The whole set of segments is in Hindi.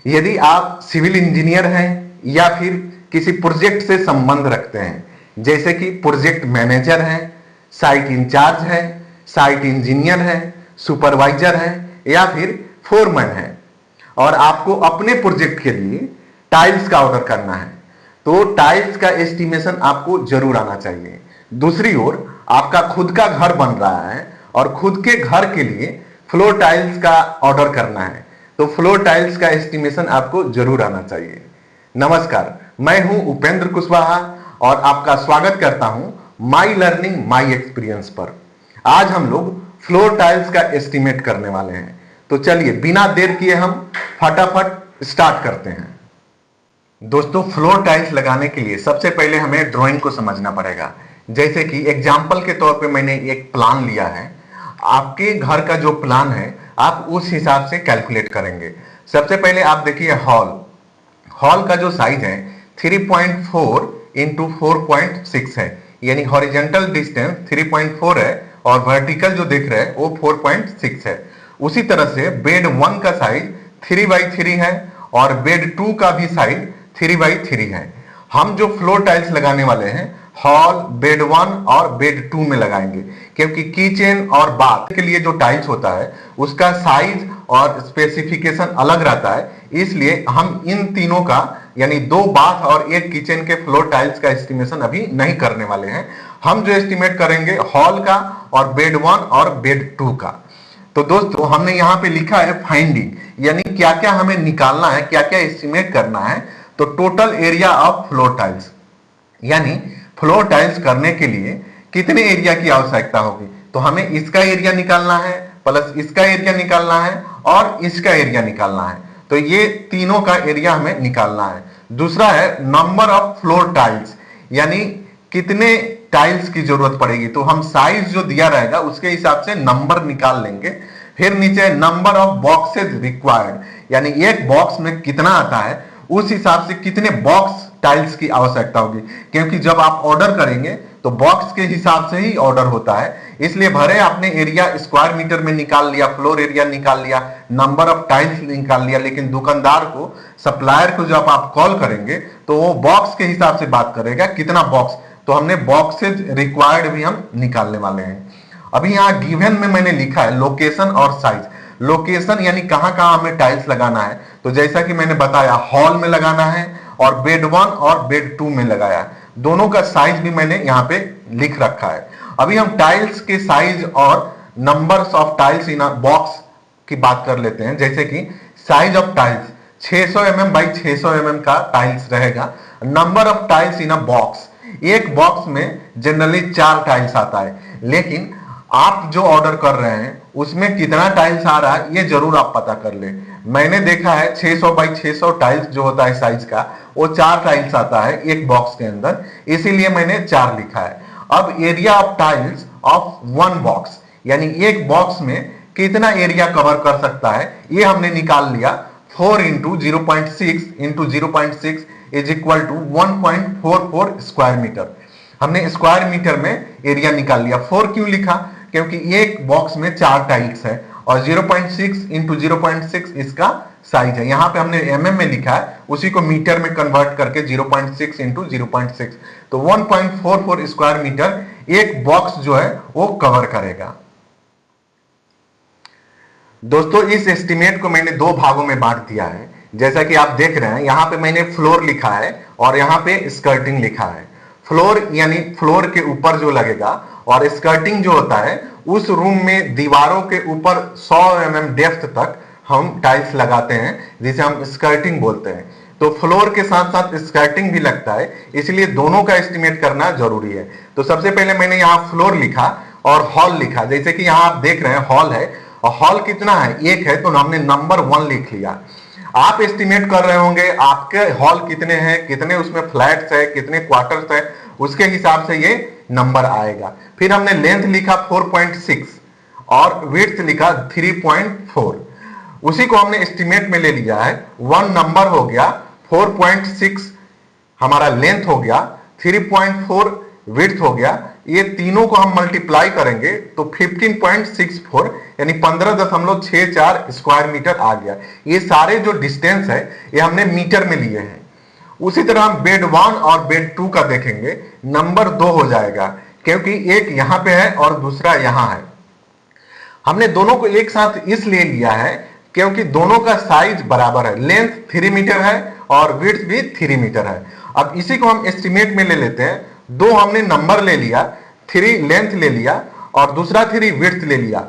यदि आप सिविल इंजीनियर हैं या फिर किसी प्रोजेक्ट से संबंध रखते हैं, जैसे कि प्रोजेक्ट मैनेजर हैं, साइट इंचार्ज है, साइट इंजीनियर है, सुपरवाइजर है या फिर फोरमैन है, और आपको अपने प्रोजेक्ट के लिए टाइल्स का ऑर्डर करना है, तो टाइल्स का एस्टिमेशन आपको जरूर आना चाहिए। दूसरी ओर आपका खुद का घर बन रहा है और खुद के घर के लिए फ्लोर टाइल्स का ऑर्डर करना है, तो फ्लोर टाइल्स का एस्टिमेशन आपको जरूर आना चाहिए। नमस्कार, मैं हूं उपेंद्र कुशवाहा और आपका स्वागत करता हूं माई लर्निंग माई एक्सपीरियंस पर। आज हम लोग फ्लोर टाइल्स का एस्टिमेट करने वाले हैं, तो चलिए बिना देर किए हम फटाफट स्टार्ट करते हैं। दोस्तों, फ्लोर टाइल्स लगाने के लिए सबसे पहले हमें ड्राइंग को समझना पड़ेगा। जैसे कि एग्जाम्पल के तौर पे मैंने एक प्लान लिया है। आपके घर का जो प्लान है आप उस हिसाब से कैलकुलेट करेंगे। सबसे पहले आप देखिए हॉल का जो साइज है 3.4 इंटू 4.6 है, यानी हॉरिजेंटल डिस्टेंस 3.4 है और वर्टिकल जो देख रहे हैं वो 4.6 है। उसी तरह से बेड 1 का साइज 3x3 है और बेड 2 का भी साइज 3x3 है। हम जो फ्लोर टाइल्स लगाने वाले हैं हॉल, बेड 1 और बेड 2 में लगाएंगे, क्योंकि किचन और बाथ के लिए जो टाइल्स होता है उसका साइज और स्पेसिफिकेशन अलग रहता है। इसलिए हम इन तीनों का यानी 2 बाथ और 1 किचन के फ्लोर टाइल्स का एस्टिमेशन अभी नहीं करने वाले हैं। हम जो एस्टिमेट करेंगे हॉल का और बेड 1 और बेड 2 का। तो दोस्तों, हमने यहाँ पे लिखा है फाइंडिंग, यानी क्या क्या हमें निकालना है, क्या क्या एस्टिमेट करना है। तो total area of floor tiles, यानी फ्लोर टाइल्स करने के लिए कितने एरिया की आवश्यकता होगी, तो हमें इसका एरिया निकालना है प्लस इसका एरिया निकालना है और इसका एरिया निकालना है। तो ये तीनों का एरिया हमें निकालना है। दूसरा है नंबर ऑफ फ्लोर टाइल्स, यानी कितने टाइल्स की जरूरत पड़ेगी, तो हम साइज जो दिया रहेगा उसके हिसाब से नंबर निकाल लेंगे। फिर नीचे नंबर ऑफ बॉक्सेस रिक्वायर्ड, यानी एक बॉक्स में कितना आता है उस हिसाब से कितने बॉक्स टाइल्स की आवश्यकता होगी, क्योंकि जब आप ऑर्डर करेंगे तो बॉक्स के हिसाब से ही ऑर्डर होता है। इसलिए भले आपने एरिया स्क्वायर मीटर में निकाल लिया, फ्लोर एरिया निकाल लिया, नंबर ऑफ टाइल्स निकाल लिया, लेकिन दुकानदार को, सप्लायर को जब आप कॉल करेंगे तो वो बॉक्स के हिसाब से बात करेगा कितना बॉक्स, तो हमने बॉक्सेज रिक्वायर्ड भी हम निकालने वाले हैं। अभी यहाँ गिवन में मैंने लिखा है लोकेशन और साइज। लोकेशन यानी कहां कहां हमें टाइल्स लगाना है, तो जैसा कि मैंने बताया हॉल में लगाना है और बेड 1 और बेड 2 में लगाया। दोनों का साइज भी मैंने यहाँ पे लिख रखा है। अभी हम टाइल्स के साइज और numbers of tiles in box की बात कर लेते हैं। जैसे कि size of tiles 600 mm by 600 mm का टाइल्स रहेगा। Number of tiles in a box, एक बॉक्स में जनरली 4 टाइल्स आता है, लेकिन आप जो ऑर्डर कर रहे हैं उसमें कितना टाइल्स आ रहा है ये जरूर आप पता कर ले। मैंने देखा है 600 बाई 600 टाइल्स जो होता है साइज का, वो 4 टाइल्स आता है एक बॉक्स के अंदर, इसीलिए मैंने 4 लिखा है। अब area of tiles of 1 box, यानी एक बॉक्स में कितना एरिया कवर कर सकता है ये हमने निकाल लिया। 4 into 0.6 into 0.6 is equal to 1.44 square metre. हमने स्क्वायर मीटर में एरिया निकाल लिया। 4 क्यों लिखा, क्योंकि एक बॉक्स में 4 टाइल्स है और 0.6 इंटू 0.6 इसका साइज है। यहां पे हमने mm में लिखा है, उसी को मीटर में कन्वर्ट करके 0.6 इंटू 0.6, तो 1.44 स्क्वायर मीटर एक बॉक्स जो है वो कवर करेगा। दोस्तों, इस एस्टिमेट को मैंने 2 भागों में बांट दिया है। जैसा कि आप देख रहे हैं यहाँ पे मैंने फ्लोर लिखा है और यहाँ पे स्कर्टिंग लिखा है। फ्लोर यानी फ्लोर के ऊपर जो लगेगा, और स्कर्टिंग जो होता है उस रूम में दीवारों के ऊपर 100 mm डेप्थ तक हम टाइल्स लगाते हैं, जिसे हम स्कर्टिंग बोलते हैं। तो फ्लोर के साथ साथ स्कर्टिंग भी लगता है, इसलिए दोनों का एस्टिमेट करना जरूरी है। तो सबसे पहले मैंने यहाँ फ्लोर लिखा और हॉल लिखा। जैसे कि यहाँ आप देख रहे हैं हॉल है, और हॉल कितना है, 1 है, तो हमने नंबर 1 लिख लिया। आप एस्टिमेट कर रहे होंगे आपके हॉल कितने हैं, कितने उसमें फ्लैट्स है, कितने क्वार्टर्स है, उसके हिसाब से ये नंबर आएगा। फिर हमने लेंथ लिखा 4.6 और विड्थ लिखा 3.4। उसी को हमने एस्टिमेट में ले लिया है। 1 नंबर हो गया, 4.6 हमारा लेंथ हो गया, 3.4 विड्थ हो गया, ये तीनों को हम मल्टीप्लाई करेंगे तो 15.64 यानी 15.64 स्क्वायर मीटर आ गया। ये सारे जो डिस्टेंस है ये हमने मीटर में लिए हैं। उसी तरह हम बेड 1 और बेड 2 का देखेंगे, नंबर 2 हो जाएगा क्योंकि एक यहां पे है और दूसरा यहां है। हमने दोनों को एक साथ इसलिए लिया है क्योंकि दोनों का साइज बराबर है, लेंथ 3 मीटर है और विड्थ भी 3 मीटर है। अब इसी को हम एस्टिमेट में ले लेते हैं। 2 हमने नंबर ले लिया, 3 लेंथ ले लिया और दूसरा 3 विड्थ ले लिया।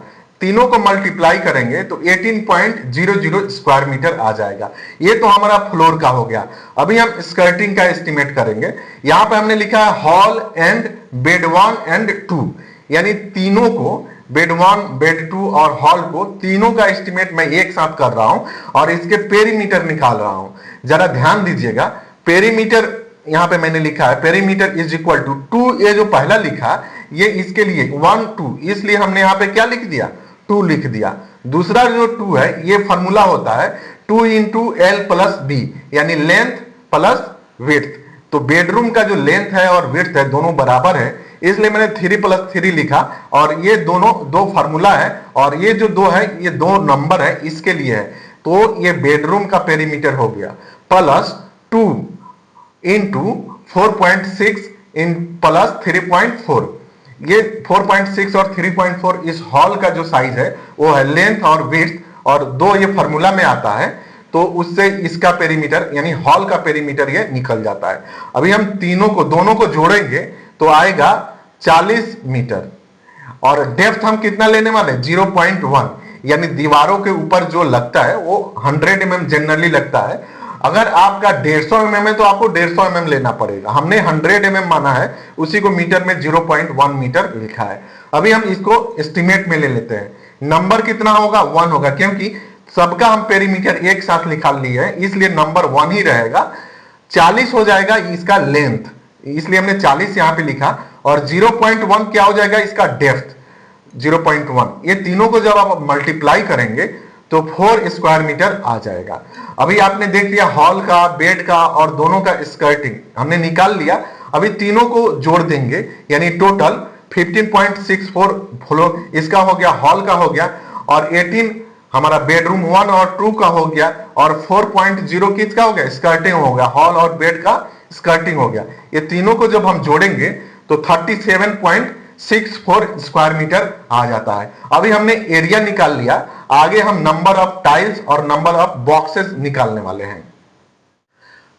तीनों को मल्टीप्लाई करेंगे तो 18.00 स्क्वायर मीटर आ जाएगा। ये तो हमारा फ्लोर का हो गया। अभी हम स्कर्टिंग का एस्टिमेट करेंगे। यहां पे हमने लिखा है हॉल एंड बेड 1 एंड 2, यानी तीनों को, बेड 1, बेड 2 और हॉल को, तीनों का एस्टिमेट मैं एक साथ कर रहा हूं और इसके पेरीमीटर निकाल रहा हूं। जरा ध्यान दीजिएगा, पेरीमीटर यहां पे मैंने लिखा है पेरीमीटर इज इक्वल टू 2, ये जो पहला लिखा ये इसके लिए 1 2, इसलिए हमने यहां पे क्या लिख दिया, 2 लिख दिया। दूसरा जो 2 है ये फॉर्मूला होता है 2 इंटू L प्लस बी, यानी लेंथ प्लस विड्थ। तो बेडरूम का जो लेंथ है और विड्थ है दोनों बराबर है, इसलिए मैंने 3 प्लस 3 लिखा और ये दोनों दो फार्मूला है और ये जो 2 है ये 2 नंबर है, इसके लिए है। तो ये बेडरूम का पेरीमीटर हो गया प्लस 2 इंटू 4.6 इन प्लस 3.4। ये 4.6 और 3.4 इस हॉल का जो साइज है वो है लेंथ और विड्थ, और 2 ये फार्मूला में आता है तो उससे इसका पेरीमीटर यानी हॉल का पेरीमीटर ये निकल जाता है। अभी हम तीनों को, दोनों को जोड़ेंगे तो आएगा 40 मीटर और डेप्थ हम कितना लेने वाले, 0.1, यानी दीवारों के ऊपर जो लगता है वो 100 mm जनरली लगता है। अगर आपका 150 mm है तो आपको 150 mm लेना पड़ेगा। हमने 100 mm माना है, उसी को मीटर में 0.1 मीटर लिखा है। अभी हम इसको एस्टिमेट में ले लेते हैं। नंबर कितना होगा, 1 होगा, क्योंकि सबका हम पेरीमीटर एक साथ निकाल लिए है इसलिए नंबर 1 ही रहेगा। 40 हो जाएगा इसका लेंथ, इसलिए हमने 40 यहां पे लिखा, और 0.1 क्या हो जाएगा इसका डेप्थ, 0.1। ये तीनों को जब आप मल्टीप्लाई करेंगे तो 4 स्क्वायर मीटर आ जाएगा। अभी आपने देख लिया हॉल का, बेड का और दोनों का स्कर्टिंग हमने निकाल लिया। अभी तीनों को जोड़ देंगे यानी टोटल 15.64 फ्लोर इसका हो गया, हॉल का हो गया, और 18 हमारा बेडरूम 1 और 2 का हो गया, और 4.0 किसका हो गया, स्कर्टिंग हो गया, हॉल और बेड का स्कर्टिंग हो गया। ये तीनों को जब हम जोड़ेंगे तो 37.64 स्क्वायर मीटर आ जाता है। अभी हमने एरिया निकाल लिया, आगे हम नंबर ऑफ टाइल्स और नंबर ऑफ बॉक्सेस निकालने वाले हैं।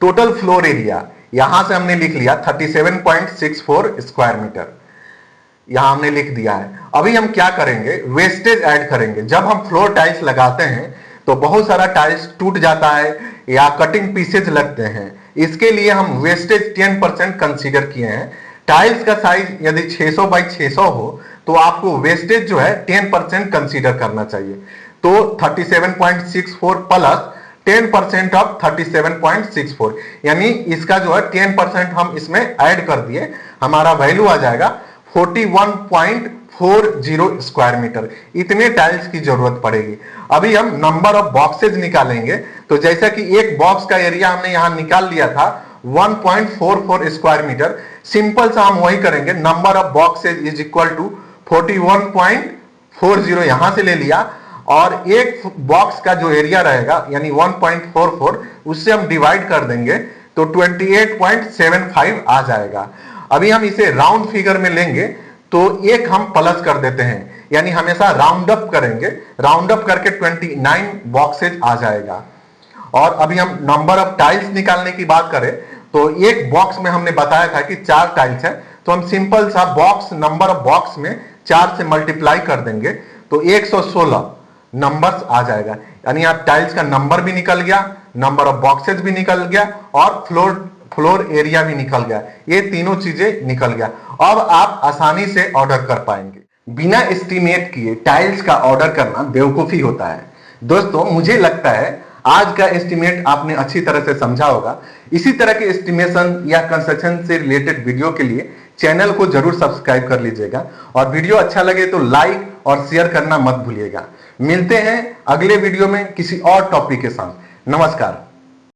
टोटल फ्लोर एरिया यहां से हमने लिख लिया 37.64 स्क्वायर मीटर, यहां हमने लिख दिया है। अभी हम क्या करेंगे, वेस्टेज ऐड करेंगे। जब हम फ्लोर टाइल्स लगाते हैं तो बहुत सारा टाइल्स टूट जाता है या कटिंग पीसेज लगते हैं, इसके लिए हम वेस्टेज 10% कंसीडर किए हैं। टाइल्स का साइज यदि 600 बाई 600 हो तो आपको वेस्टेज जो है 10% कंसीडर करना चाहिए। तो 37.64 प्लस 10% ऑफ 37.64, यानी इसका जो है 10% हम इसमें ऐड कर दिए, हमारा वैल्यू आ जाएगा 41.40 स्क्वायर मीटर। इतने टाइल्स की जरूरत पड़ेगी। अभी हम नंबर ऑफ बॉक्सेज निकालेंगे, तो जैसा कि एक बॉक्स का एरिया हमने यहां निकाल लिया था 1.44 स्क्वायर मीटर, सिंपल सा हम वही करेंगे। Number of boxes is equal to 41.40 यहां से ले लिया, और एक बॉक्स का जो एरिया रहेगा यानी 1.44 उससे हम डिवाइड कर देंगे तो 28.75 आ जाएगा। अभी हम इसे राउंड फिगर में लेंगे तो एक हम प्लस कर देते हैं, यानी हमेशा राउंड अप करेंगे, राउंड अप करके 29 बॉक्सेज आ जाएगा। और अभी हम नंबर ऑफ टाइल्स निकालने की बात करें तो एक बॉक्स में हमने बताया था कि 4 टाइल्स है, तो हम सिंपल सा बॉक्स, नंबर ऑफ बॉक्स में 4 से मल्टीप्लाई कर देंगे तो 116 नंबर्स आ जाएगा। यानी आप टाइल्स का नंबर भी निकल गया, नंबर ऑफ बॉक्सेस भी निकल गया और फ्लोर एरिया भी निकल गया। ये तीनों चीजें निकल गया। अब आप आसानी से ऑर्डर कर पाएंगे। बिना एस्टिमेट किए टाइल्स का ऑर्डर करना बेवकूफी होता है। दोस्तों, मुझे लगता है आज का एस्टिमेट आपने अच्छी तरह से समझा होगा। इसी तरह के एस्टिमेशन या कंस्ट्रक्शन से रिलेटेड वीडियो के लिए चैनल को जरूर सब्सक्राइब कर लीजिएगा, और वीडियो अच्छा लगे तो लाइक और शेयर करना मत भूलिएगा। मिलते हैं अगले वीडियो में किसी और टॉपिक के साथ। नमस्कार।